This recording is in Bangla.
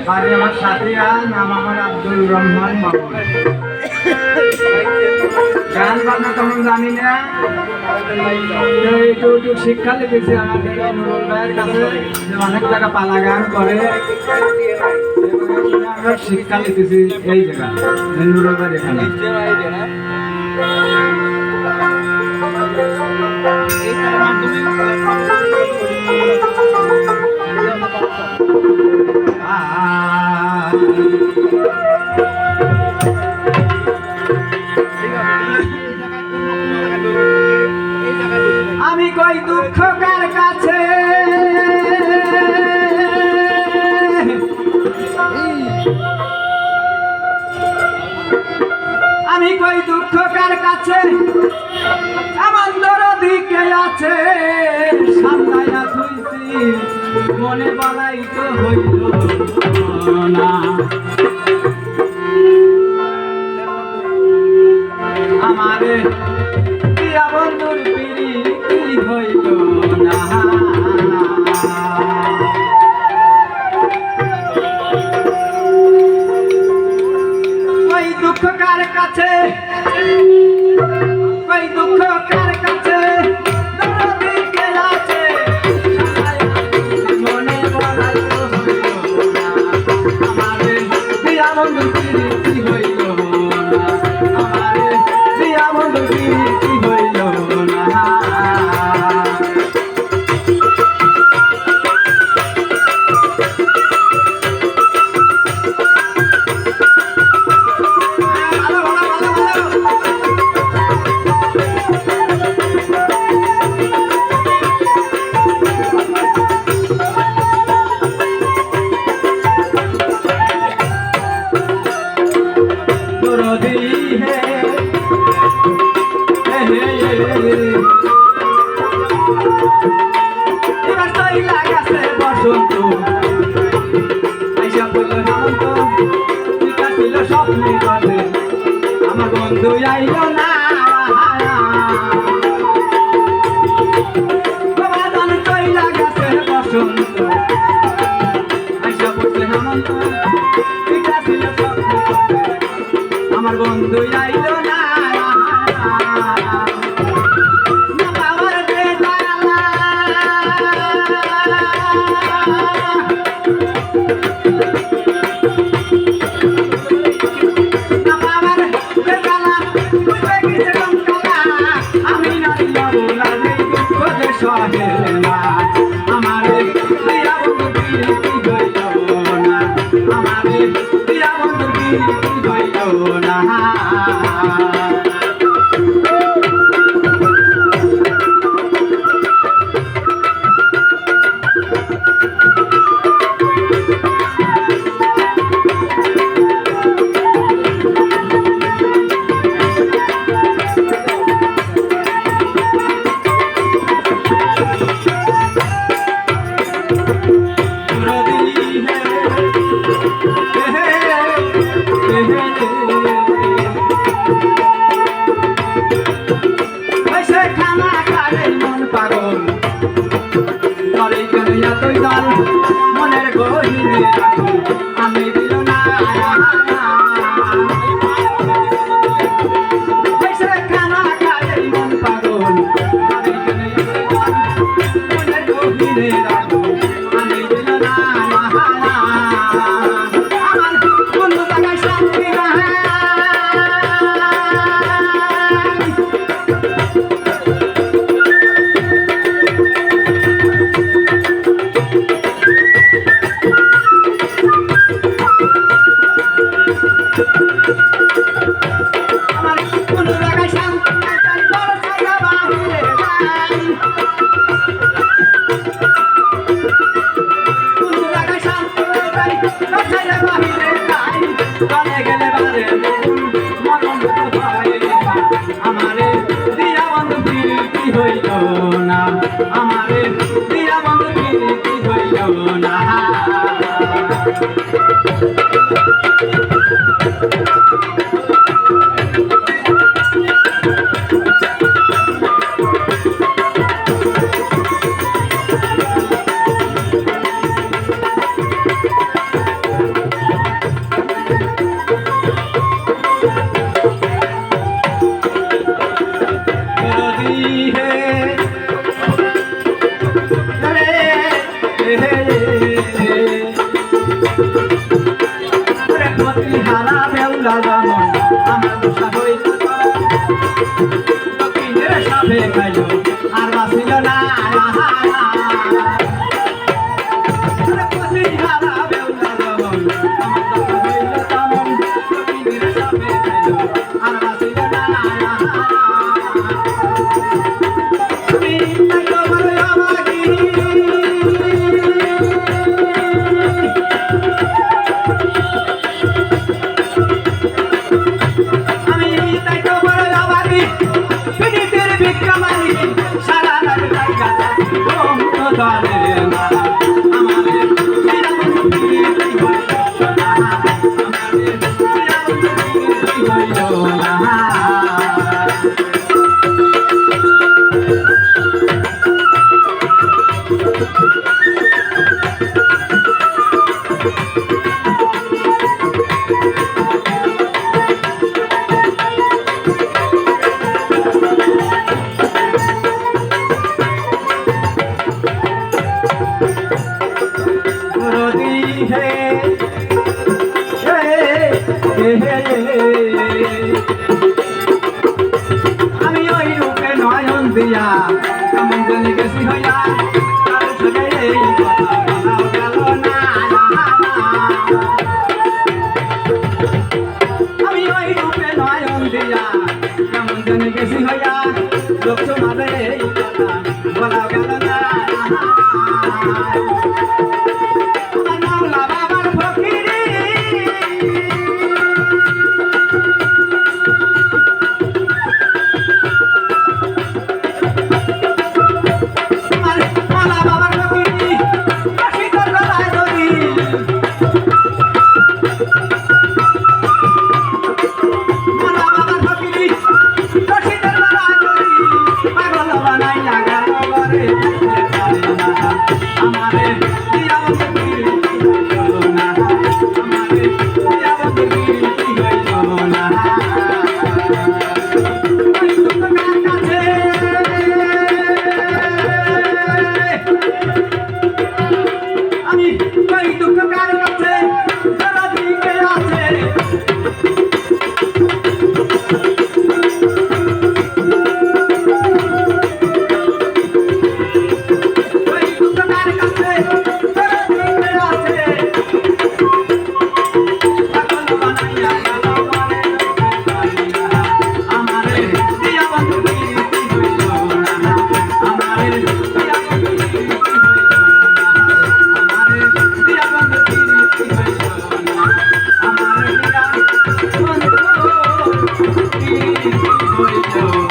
বাড়ি আমার সাথিয়া, নাম আমার আব্দুল রহমান বাবু। গান বাজনা তেমন জানি না, একটু শিক্ষা লিখেছি আমাদের নুরুল ভাইয়ের কাছে, যে অনেক জায়গা পালা গান করে, আমরা শিক্ষা লিখেছি এই জায়গা নুরুল ভাই এখানে। আমি কই দুঃখ কার কাছে, আমি কই দুঃখ কার কাছে, আমার দিকে আছে সামলাইয়া থুইছি, মনে বলাই তো হইল না। আমারে প্রিয়া বন্ধুর প্রীতি হইল না। ওই দুঃখ কার কাছে, ওই দুঃখ কার কাছে, দিকে আছে মনে বলাই তো হইল না। আমারে প্রিয়া বন্ধুর প্রীতি হইল না, আমারে প্রিয়া বন্ধুর প্রীতি হইল না। এবার তৈ লাগাছে বসন্ত, আইসা বলল হেমন্ত, ঠিক আছিল স্বপ্নে ঘটে, আমার বন্ধু আইল না। তৈ লাগাছে বসন্ত, আইসা বলল হেমন্ত, ঠিক আছিল স্বপ্নে ঘটে, আমার বন্ধু আইল না। আমারে প্রিয়া বন্ধু প্রীতি হইল না, আমারে প্রিয়া বন্ধু প্রীতি হইল না। মনের গহিনে আমি দিল না, খানা খাই মন পাগল, মনের গহিনে আমি দিল না। আমার বন্ধু টাকায় শান্তি না, আমারে প্রিয়া বন্ধু প্রীতি হইল না, আমারে প্রিয়া বন্ধু প্রীতি হইল না। হারা বেউলা জামন আমার দোষা হইল দক্ষিণের সাপে খাইল আর বাঁচিল না হারা বেউলা জামন আমার দোষা হইল জামন দক্ষিণের সাপে খাইল আর বাঁচিল না আমি ওই রূপে নয়ন দিয়া কেমন জানি গেছি হইয়া তার সঙ্গে এই কথা বলাও গেল না আমি ওই রূপে নয়ন দিয়া কেমন জানি গেছি হইয়া লোক সমাজে এই কথা বলাও গেল না Thank you.